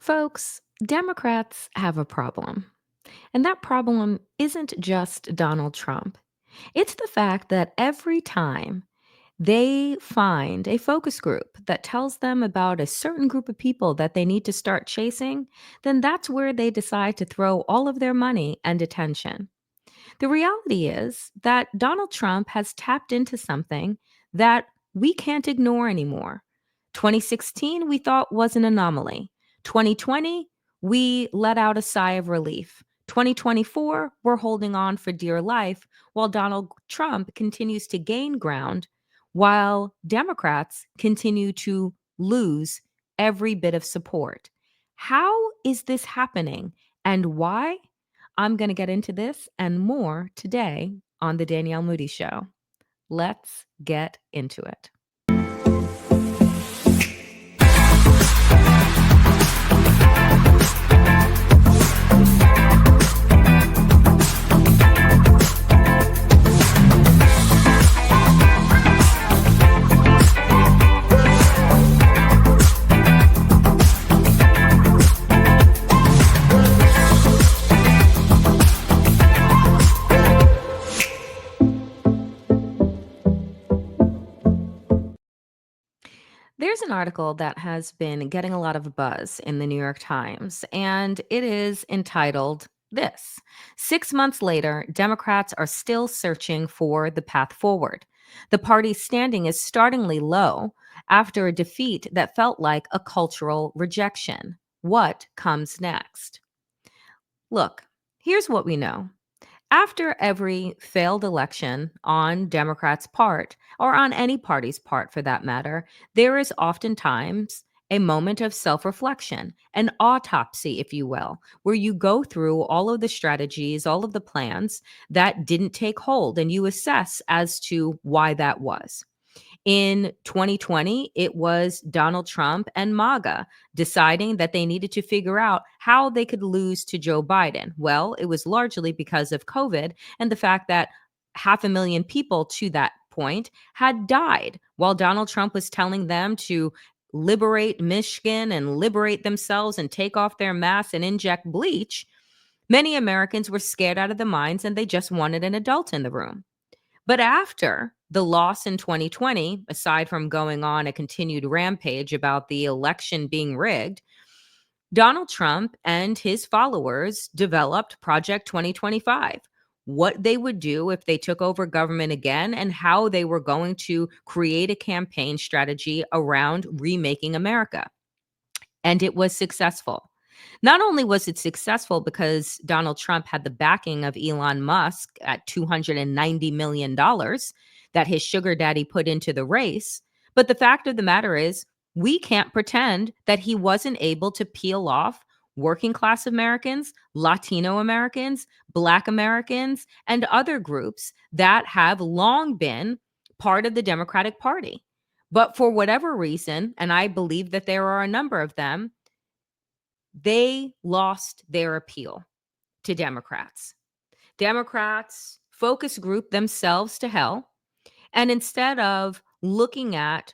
Folks, Democrats have a problem. And that problem isn't just Donald Trump. It's the fact that every time they find a focus group that tells them about a certain group of people that they need to start chasing, then that's where they decide to throw all of their money and attention. The reality is that Donald Trump has tapped into something that we can't ignore anymore. 2016, we thought was an anomaly. 2020, we let out a sigh of relief. 2024, we're holding on for dear life while Donald Trump continues to gain ground, while Democrats continue to lose every bit of support. How is this happening and why? I'm going to get into this and more today on The Danielle Moodie Show. Let's get into it. There's an article that has been getting a lot of buzz in the New York Times, and it is entitled This 6 months later, Democrats are still searching for the path forward. The party's standing is startlingly low after a defeat that felt like a cultural rejection. What comes next? Look, here's what we know. After every failed election on Democrats' part, or on any party's part for that matter, there is oftentimes a moment of self reflection, an autopsy, if you will, where you go through all of the strategies, all of the plans that didn't take hold, and you assess as to why that was. In 2020, it was Donald Trump and MAGA deciding that they needed to figure out how they could lose to Joe Biden. Well, it was largely because of COVID and the fact that 500,000 people to that point had died while Donald Trump was telling them to liberate Michigan and liberate themselves and take off their masks and inject bleach. Many Americans were scared out of their minds and they just wanted an adult in the room. But after the loss in 2020, aside from going on a continued rampage about the election being rigged, Donald Trump and his followers developed Project 2025. What they would do if they took over government again, and how they were going to create a campaign strategy around remaking America. And it was successful. Not only was it successful because Donald Trump had the backing of Elon Musk at $290 million that his sugar daddy put into the race, but the fact of the matter is, we can't pretend that he wasn't able to peel off working class Americans, Latino Americans, Black Americans, and other groups that have long been part of the Democratic Party. But for whatever reason, and I believe that there are a number of them, they lost their appeal to Democrats. Democrats focus group themselves to hell. And instead of looking at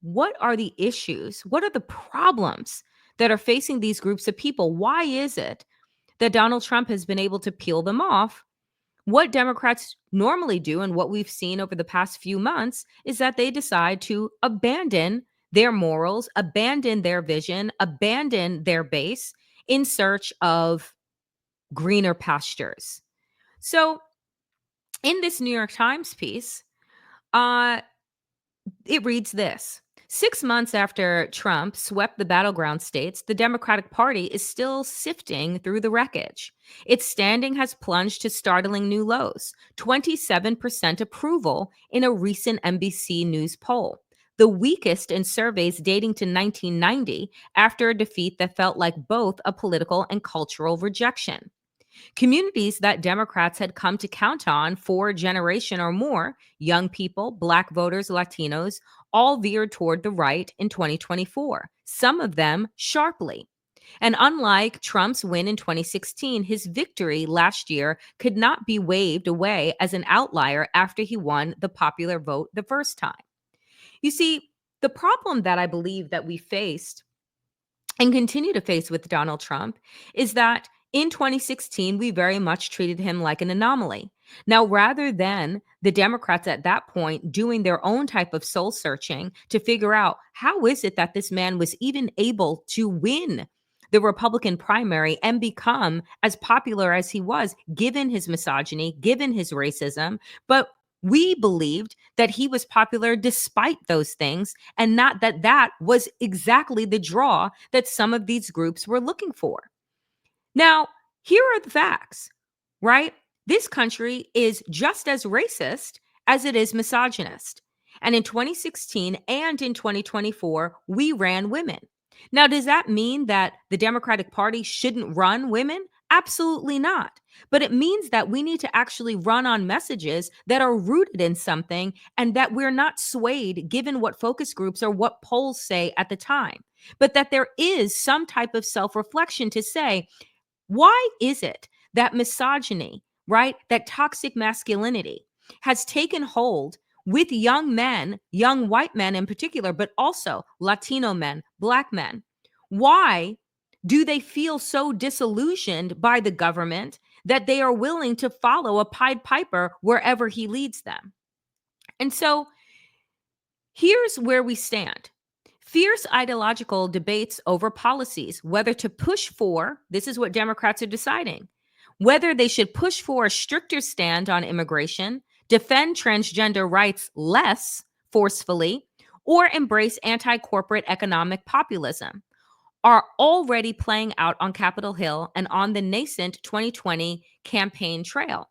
what are the issues, what are the problems that are facing these groups of people, why is it that Donald Trump has been able to peel them off? What Democrats normally do, and what we've seen over the past few months, is that they decide to abandon their morals, abandon their vision, abandon their base in search of greener pastures. So, in this New York Times piece, uh, it reads this: 6 months after Trump swept the battleground states, the Democratic Party is still sifting through the wreckage. Its standing has plunged to startling new lows, 27% approval in a recent NBC News poll, the weakest in surveys dating to 1990 after a defeat that felt like both a political and cultural rejection. Communities that Democrats had come to count on for a generation or more, young people, Black voters, Latinos, all veered toward the right in 2024, some of them sharply. And unlike Trump's win in 2016, his victory last year could not be waved away as an outlier after he won the popular vote the first time. You see, the problem that I believe that we faced and continue to face with Donald Trump is that in 2016, we very much treated him like an anomaly. Now, rather than the Democrats at that point doing their own type of soul searching to figure out how is it that this man was even able to win the Republican primary and become as popular as he was, given his misogyny, given his racism. But we believed that he was popular despite those things, and not that that was exactly the draw that some of these groups were looking for. Now, here are the facts, right? This country is just as racist as it is misogynist. And in 2016 and in 2024, we ran women. Now, does that mean that the Democratic Party shouldn't run women? Absolutely not. But it means that we need to actually run on messages that are rooted in something and that we're not swayed given what focus groups or what polls say at the time, but that there is some type of self reflection to say, why is it that misogyny, right, that toxic masculinity has taken hold with young men, young white men in particular, but also Latino men, Black men? Why do they feel so disillusioned by the government that they are willing to follow a Pied Piper wherever he leads them? And so here's where we stand. Fierce ideological debates over policies, whether to push for, this is what Democrats are deciding, whether they should push for a stricter stand on immigration, defend transgender rights less forcefully, or embrace anti corporate economic populism, are already playing out on Capitol Hill and on the nascent 2020 campaign trail.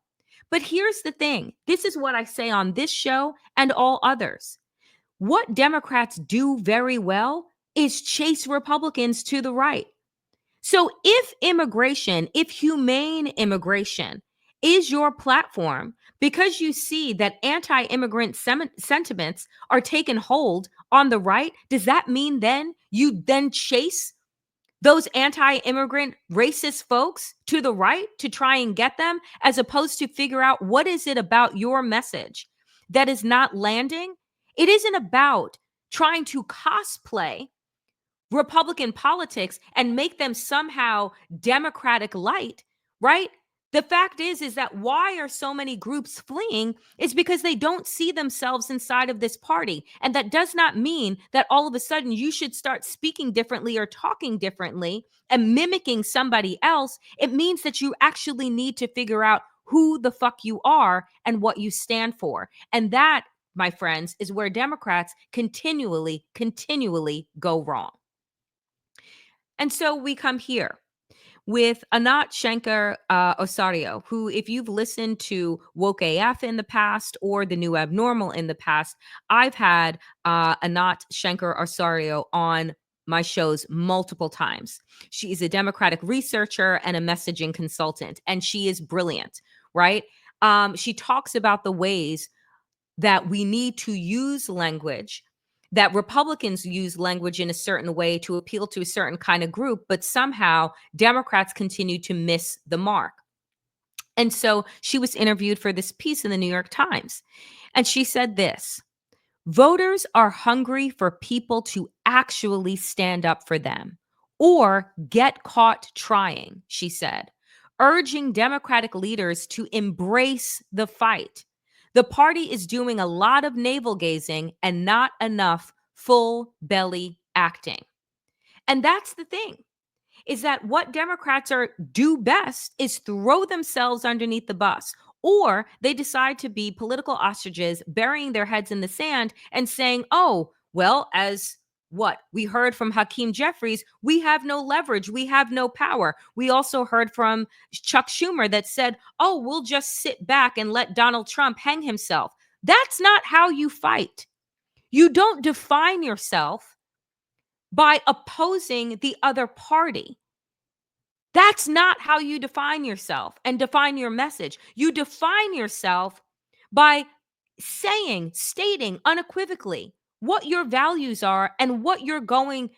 But here's the thing, this is what I say on this show and all others. What Democrats do very well is chase Republicans to the right. So if immigration, if humane immigration is your platform, because you see that anti immigrant sentiments are taken hold on the right, does that mean then you then chase those anti-immigrant racist folks to the right to try and get them, as opposed to figure out what is it about your message that is not landing? It isn't about trying to cosplay Republican politics and make them somehow Democratic light, right? The fact is that why are so many groups fleeing is because they don't see themselves inside of this party. And that does not mean that all of a sudden you should start speaking differently or talking differently and mimicking somebody else. It means that you actually need to figure out who the fuck you are and what you stand for. And that, my friends, is where Democrats continually go wrong. And so we come here with Anat Shenker Osario, who, if you've listened to Woke AF in the past or The New Abnormal in the past, I've had Anat Shenker Osario on my shows multiple times. She is a Democratic researcher and a messaging consultant, and she is brilliant, right? She talks about the ways that we need to use language, that Republicans use language in a certain way to appeal to a certain kind of group, but somehow Democrats continue to miss the mark. And so she was interviewed for this piece in the New York Times. And she said this: voters are hungry for people to actually stand up for them or get caught trying, she said, urging Democratic leaders to embrace the fight. The party is doing a lot of navel gazing and not enough full belly acting. And that's the thing, is that what Democrats are do best is throw themselves underneath the bus, or they decide to be political ostriches, burying their heads in the sand and saying, oh, well, as what we heard from Hakeem Jeffries, we have no leverage, we have no power. We also heard from Chuck Schumer that said, oh, we'll just sit back and let Donald Trump hang himself. That's not how you fight. You don't define yourself by opposing the other party. That's not how you define yourself and define your message. You define yourself by stating unequivocally what your values are and what you're going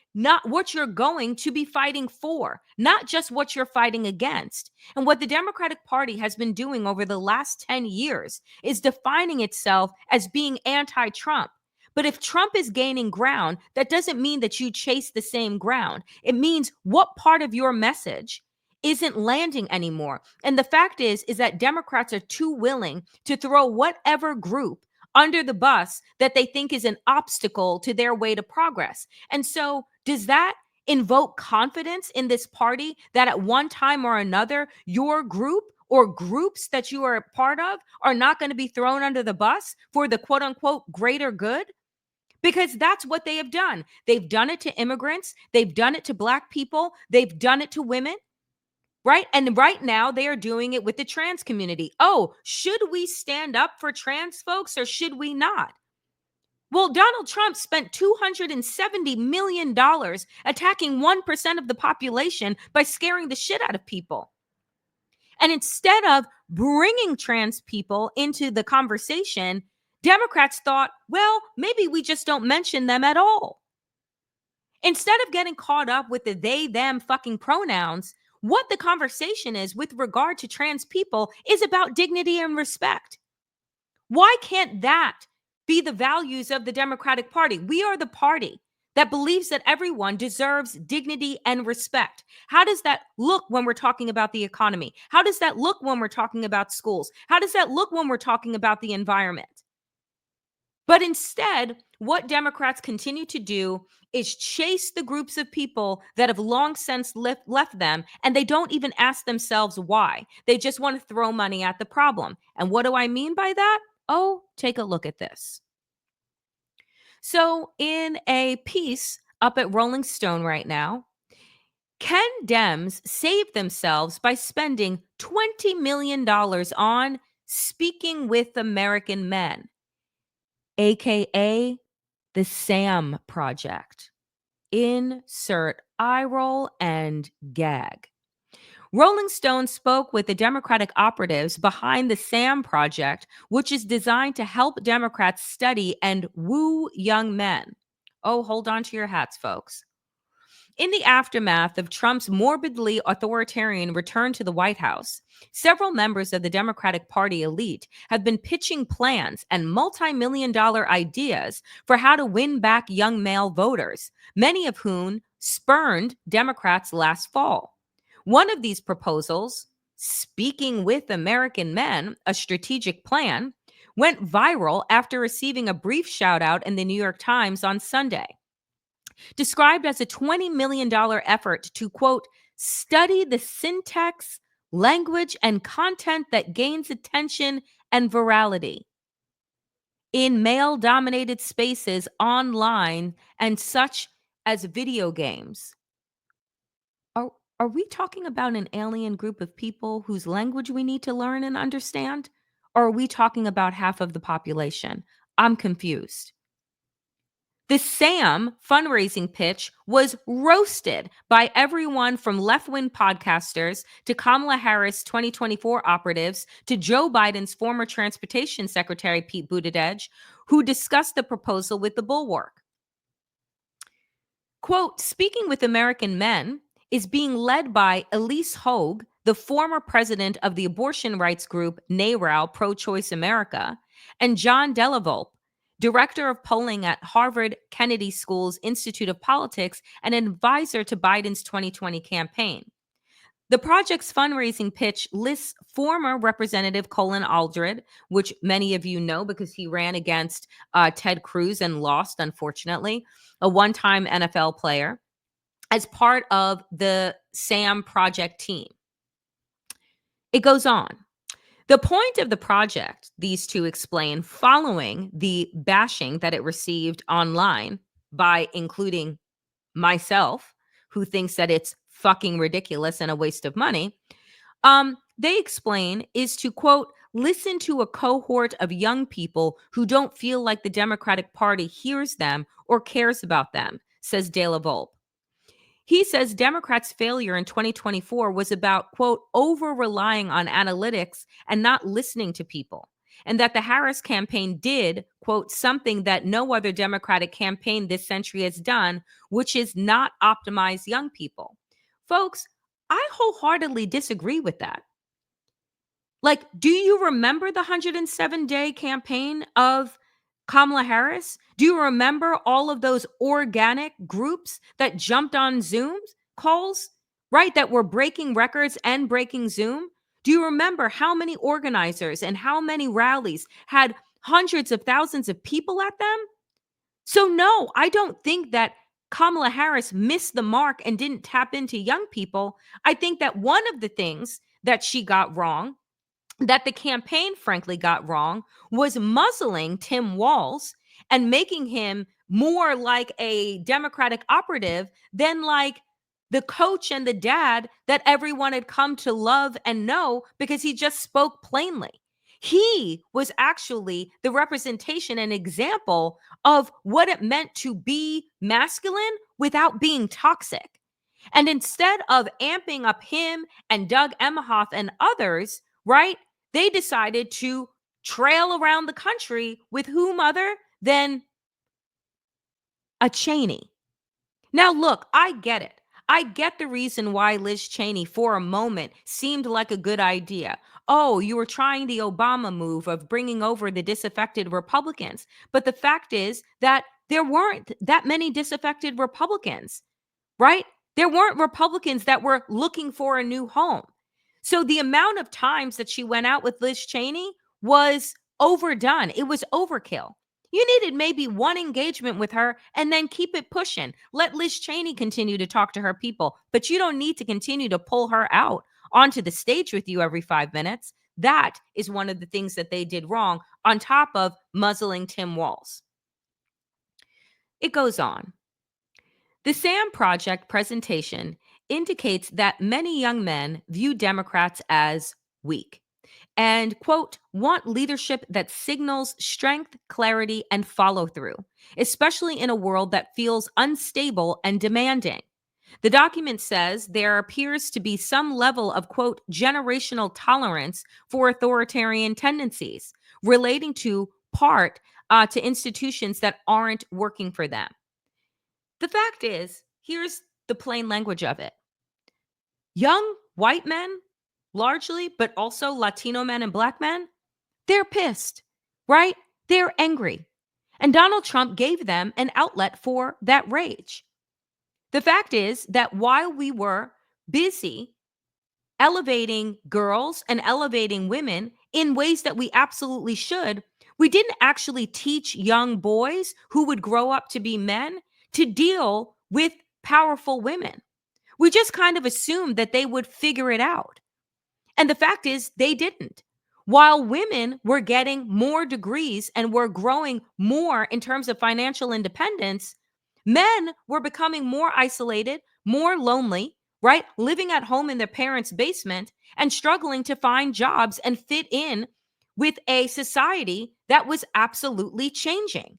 to be fighting for, not just what you're fighting against. And what the Democratic Party has been doing over the last 10 years is defining itself as being anti-Trump. But if Trump is gaining ground, that doesn't mean that you chase the same ground. It means what part of your message isn't landing anymore. And the fact is that Democrats are too willing to throw whatever group under the bus that they think is an obstacle to their way to progress. And so, does that invoke confidence in this party that at one time or another, your group or groups that you are a part of are not going to be thrown under the bus for the quote unquote greater good? Because that's what they have done. They've done it to immigrants, they've done it to Black people, they've done it to women. Right. And right now they are doing it with the trans community. Oh, should we stand up for trans folks or should we not? Well, Donald Trump spent $270 million attacking 1% of the population by scaring the shit out of people. And instead of bringing trans people into the conversation, Democrats thought, well, maybe we just don't mention them at all. Instead of getting caught up with the they, them fucking pronouns, what the conversation is with regard to trans people is about dignity and respect. Why can't that be the values of the Democratic Party? We are the party that believes that everyone deserves dignity and respect. How does that look when we're talking about the economy? How does that look when we're talking about schools? How does that look when we're talking about the environment? But instead, what Democrats continue to do is chase the groups of people that have long since left them, and they don't even ask themselves why. They just want to throw money at the problem. And what do I mean by that? Oh, take a look at this. So, in a piece up at Rolling Stone right now, can Dems save themselves by spending $20 million on Speaking with American Men, aka the SAM Project? Insert eye roll and gag. Rolling Stone spoke with the Democratic operatives behind the SAM Project, which is designed to help Democrats study and woo young men. Oh, hold on to your hats, folks. In the aftermath of Trump's morbidly authoritarian return to the White House, several members of the Democratic Party elite have been pitching plans and multi-million dollar ideas for how to win back young male voters, many of whom spurned Democrats last fall. One of these proposals, Speaking with American Men, a strategic plan, went viral after receiving a brief shout out in the New York Times on Sunday. Described as a $20 million effort to, quote, study the syntax, language, and content that gains attention and virality in male dominated spaces online and such as video games. Are, are we talking about an alien group of people whose language we need to learn and understand? Or are we talking about half of the population? I'm confused. The SAM fundraising pitch was roasted by everyone from left wing podcasters to Kamala Harris 2024 operatives to Joe Biden's former transportation secretary, Pete Buttigieg, who discussed the proposal with the Bulwark. Quote, Speaking with American Men is being led by Elise Hogue, the former president of the abortion rights group NARAL Pro Choice America, and John Delavolpe, director of polling at Harvard Kennedy School's Institute of Politics and an advisor to Biden's 2020 campaign. The project's fundraising pitch lists former Representative Colin Aldred, which many of you know because he ran against Ted Cruz and lost, unfortunately, a one-time NFL player, as part of the SAM project team. It goes on. The point of the project, these two explain, following the bashing that it received online by including myself, who thinks that it's fucking ridiculous and a waste of money, they explain is to, quote, listen to a cohort of young people who don't feel like the Democratic Party hears them or cares about them, says De La Volpe. He says Democrats' failure in 2024 was about, quote, over-relying on analytics and not listening to people, and that the Harris campaign did, quote, something that no other Democratic campaign this century has done, which is not optimize young people. Folks, I wholeheartedly disagree with that. Like, do you remember the 107-day campaign of Kamala Harris? Do you remember all of those organic groups that jumped on Zoom calls, right? That were breaking records and breaking Zoom? Do you remember how many organizers and how many rallies had hundreds of thousands of people at them? So, no, I don't think that Kamala Harris missed the mark and didn't tap into young people. I think that one of the things that she got wrong, that the campaign frankly got wrong, was muzzling Tim Walz and making him more like a Democratic operative than like the coach and the dad that everyone had come to love and know because he just spoke plainly. He was actually the representation and example of what it meant to be masculine without being toxic. And instead of amping up him and Doug Emhoff and others, right, they decided to trail around the country with whom other than a Cheney. Now, look, I get it. I get the reason why Liz Cheney, for a moment, seemed like a good idea. Oh, you were trying the Obama move of bringing over the disaffected Republicans. But the fact is that there weren't that many disaffected Republicans, right? There weren't Republicans that were looking for a new home. So the amount of times that she went out with Liz Cheney was overdone. It was overkill. You needed maybe one engagement with her and then keep it pushing. Let Liz Cheney continue to talk to her people, but you don't need to continue to pull her out onto the stage with you every 5 minutes. That is one of the things that they did wrong, on top of muzzling Tim Walz. It goes on. The SAM Project presentation indicates that many young men view Democrats as weak and, quote, want leadership that signals strength, clarity, and follow through, especially in a world that feels unstable and demanding. The document says there appears to be some level of, quote, generational tolerance for authoritarian tendencies relating to to institutions that aren't working for them. The fact is, here's the plain language of it. Young white men, largely, but also Latino men and black men, they're pissed, right? They're angry. And Donald Trump gave them an outlet for that rage. The fact is that while we were busy elevating girls and elevating women in ways that we absolutely should, we didn't actually teach young boys who would grow up to be men to deal with powerful women. We just kind of assumed that they would figure it out. And the fact is, they didn't. While women were getting more degrees and were growing more in terms of financial independence, men were becoming more isolated, more lonely, right? Living at home in their parents' basement and struggling to find jobs and fit in with a society that was absolutely changing.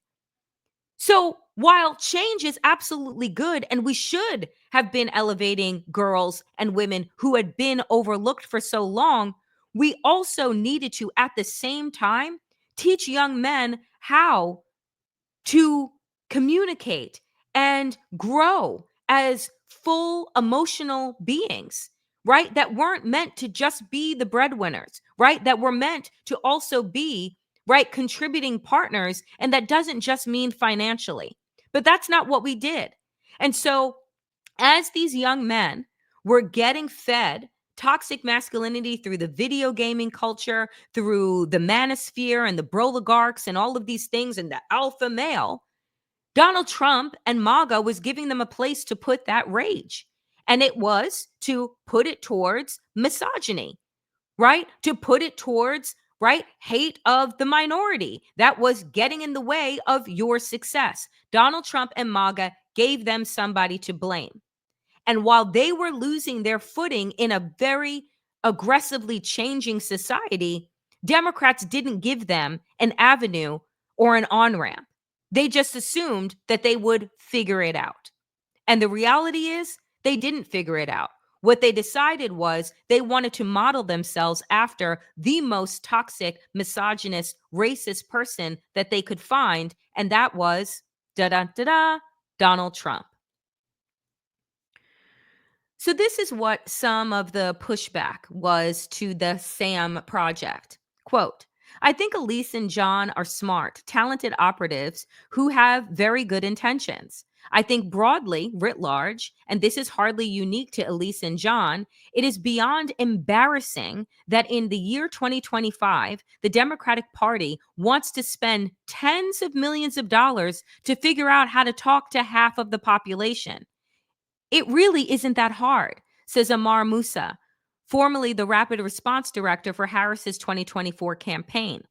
So while change is absolutely good, and we should have been elevating girls and women who had been overlooked for so long, we also needed to, at the same time, teach young men how to communicate and grow as full emotional beings, right? That weren't meant to just be the breadwinners, right? That were meant to also be, right, contributing partners. And that doesn't just mean financially, but that's not what we did. And so, as these young men were getting fed toxic masculinity through the video gaming culture, through the manosphere and the broligarchs and all of these things and the alpha male, Donald Trump and MAGA was giving them a place to put that rage. And it was to put it towards misogyny, right? To put it towards, right, hate of the minority that was getting in the way of your success. Donald Trump and MAGA gave them somebody to blame. And while they were losing their footing in a very aggressively changing society, Democrats didn't give them an avenue or an on ramp. They just assumed that they would figure it out. And the reality is, they didn't figure it out. What they decided was they wanted to model themselves after the most toxic, misogynist, racist person that they could find. And that was da da da da, Donald Trump. So, this is what some of the pushback was to the SAM project. Quote, I think Elise and John are smart, talented operatives who have very good intentions. I think broadly, writ large, and this is hardly unique to Elise and John, it is beyond embarrassing that in the year 2025, the Democratic Party wants to spend tens of millions of dollars to figure out how to talk to half of the population. It really isn't that hard, says Amar Musa, formerly the Rapid Response Director for Harris's 2024 campaign.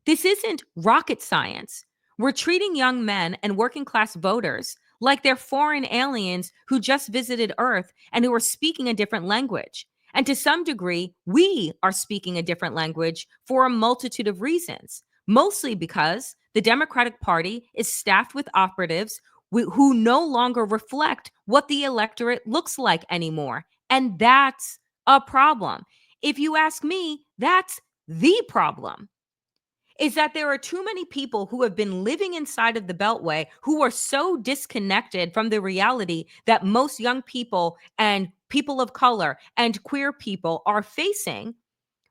This isn't rocket science. We're treating young men and working class voters like they're foreign aliens who just visited Earth and who are speaking a different language. And to some degree, we are speaking a different language for a multitude of reasons, mostly because the Democratic Party is staffed with operatives who no longer reflect what the electorate looks like anymore. And that's a problem. If you ask me, that's the problem, is that there are too many people who have been living inside of the Beltway who are so disconnected from the reality that most young people and people of color and queer people are facing,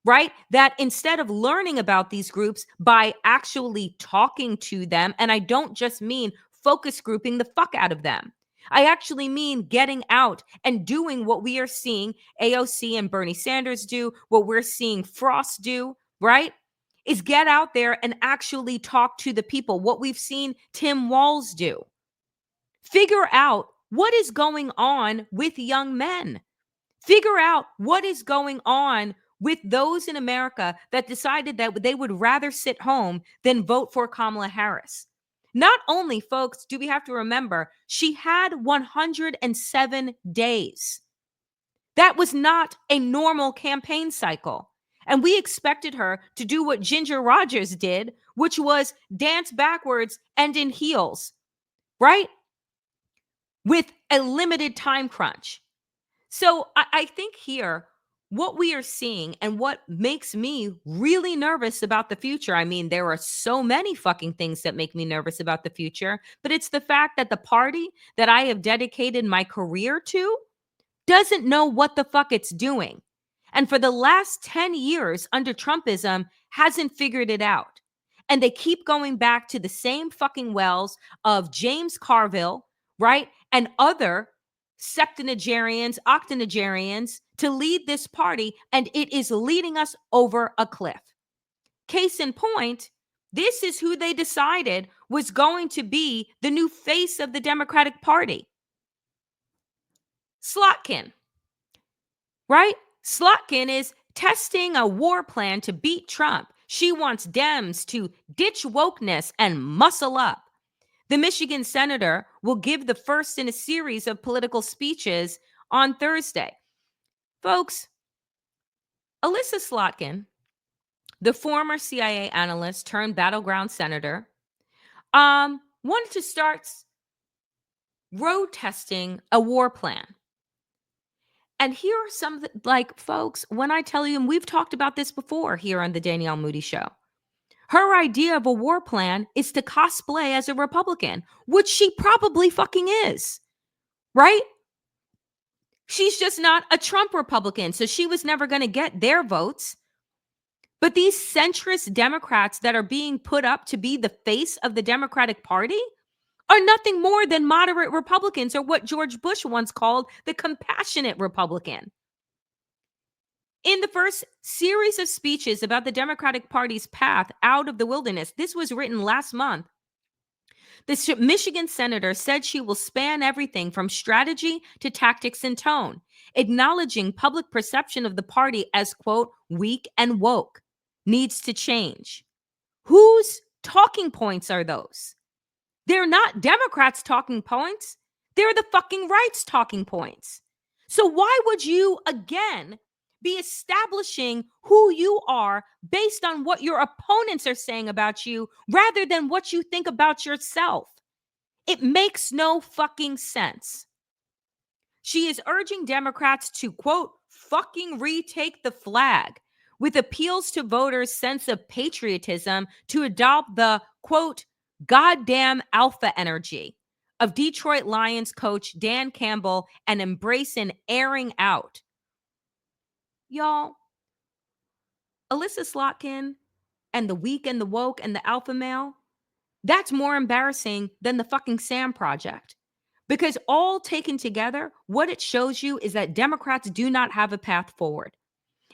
right? That instead of learning about these groups by actually talking to them, and I don't just mean focus grouping the fuck out of them. I actually mean getting out and doing what we are seeing AOC and Bernie Sanders do, what we're seeing Frost do, right? Is get out there and actually talk to the people. What we've seen Tim Walz do. Figure out what is going on with young men. Figure out what is going on with those in America that decided that they would rather sit home than vote for Kamala Harris. Not only, folks, do we have to remember, she had 107 days. That was not a normal campaign cycle. And we expected her to do what Ginger Rogers did, which was dance backwards and in heels, right? With a limited time crunch. So I think here, what we are seeing and what makes me really nervous about the future. I mean, there are so many fucking things that make me nervous about the future, but it's the fact that the party that I have dedicated my career to doesn't know what the fuck it's doing. And for the last 10 years under Trumpism, hasn't figured it out. And they keep going back to the same fucking wells of James Carville, right? And other septuagenarians, octogenarians to lead this party. And it is leading us over a cliff. Case in point, this is who they decided was going to be the new face of the Democratic Party. Slotkin. Right? Slotkin is testing a war plan to beat Trump. She wants Dems to ditch wokeness and muscle up. The Michigan senator will give the first in a series of political speeches on Thursday. Folks, Alyssa Slotkin, the former CIA analyst turned battleground senator, wanted to start road testing a war plan. And here are some of the, like, folks, when I tell you, and we've talked about this before here on the Danielle Moodie Show, her idea of a war plan is to cosplay as a Republican, which she probably fucking is, right? She's just not a Trump Republican, so she was never going to get their votes. But these centrist Democrats that are being put up to be the face of the Democratic Party are nothing more than moderate Republicans, or what George Bush once called the compassionate Republican. In the first series of speeches about the Democratic Party's path out of the wilderness, this was written last month, the Michigan senator said she will span everything from strategy to tactics and tone, acknowledging public perception of the party as, quote, weak and woke, needs to change. Whose talking points are those? They're not Democrats' talking points. They're the fucking right's talking points. So why would you, again, be establishing who you are based on what your opponents are saying about you rather than what you think about yourself? It makes no fucking sense. She is urging Democrats to, quote, fucking retake the flag, with appeals to voters' sense of patriotism to adopt the, quote, goddamn alpha energy of Detroit Lions coach Dan Campbell and embrace an airing out. Y'all, Alyssa Slotkin and the weak and the woke and the alpha male, that's more embarrassing than the fucking Sam Project. Because all taken together, what it shows you is that Democrats do not have a path forward.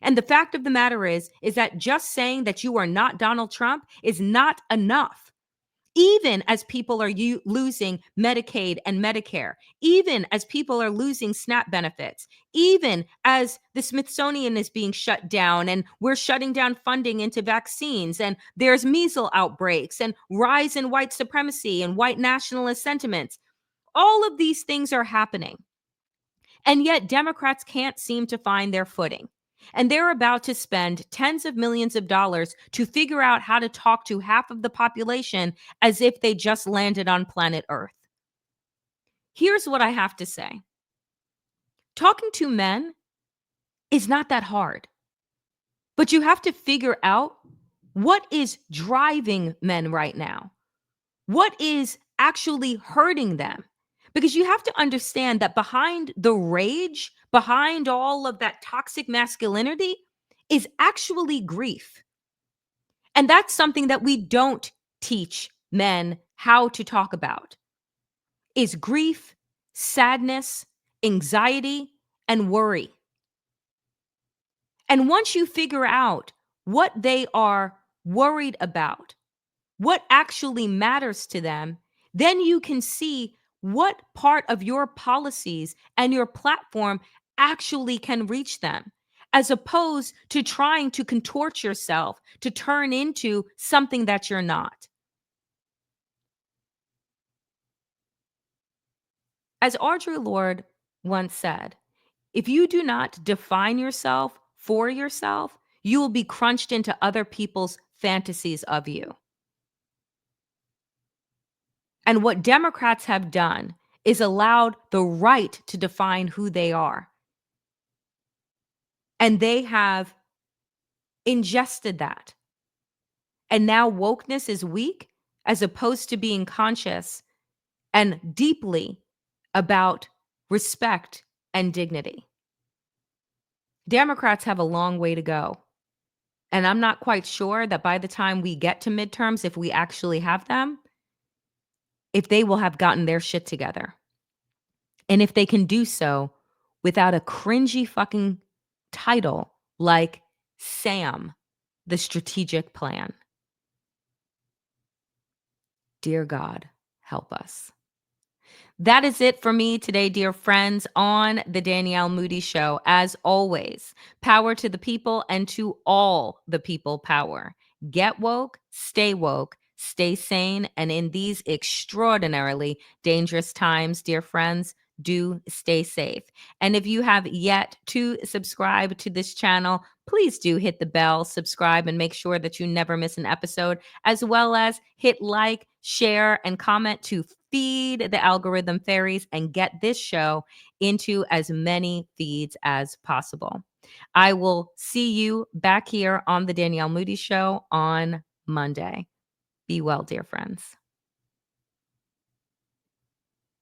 And the fact of the matter is that just saying that you are not Donald Trump is not enough. Even as people are losing Medicaid and Medicare, even as people are losing SNAP benefits, even as the Smithsonian is being shut down and we're shutting down funding into vaccines, and there's measles outbreaks and rise in white supremacy and white nationalist sentiments. All of these things are happening. And yet, Democrats can't seem to find their footing. And they're about to spend tens of millions of dollars to figure out how to talk to half of the population as if they just landed on planet Earth. Here's what I have to say: talking to men is not that hard, but you have to figure out what is driving men right now. What is actually hurting them? Because you have to understand that behind the rage, behind all of that toxic masculinity, is actually grief. And that's something that we don't teach men how to talk about. Is grief, sadness, anxiety, and worry. And once you figure out what they are worried about, what actually matters to them, then you can see what part of your policies and your platform actually can reach them, as opposed to trying to contort yourself to turn into something that you're not. As Audre Lorde once said, if you do not define yourself for yourself, you will be crunched into other people's fantasies of you. And what Democrats have done is allowed the right to define who they are. And they have ingested that. And now wokeness is weak as opposed to being conscious and deeply about respect and dignity. Democrats have a long way to go. And I'm not quite sure that by the time we get to midterms, if we actually have them, if they will have gotten their shit together. And if they can do so without a cringy fucking title like Sam, the strategic plan. Dear God, help us. That is it for me today, dear friends, on the Danielle Moodie Show. As always, power to the people and to all the people power. Get woke, stay sane, and in these extraordinarily dangerous times, dear friends, do stay safe. And if you have yet to subscribe to this channel, please do hit the bell, subscribe, and make sure that you never miss an episode, as well as hit like, share, and comment to feed the algorithm fairies and get this show into as many feeds as possible. I will see you back here on the Danielle Moodie Show on Monday. Be well, dear friends.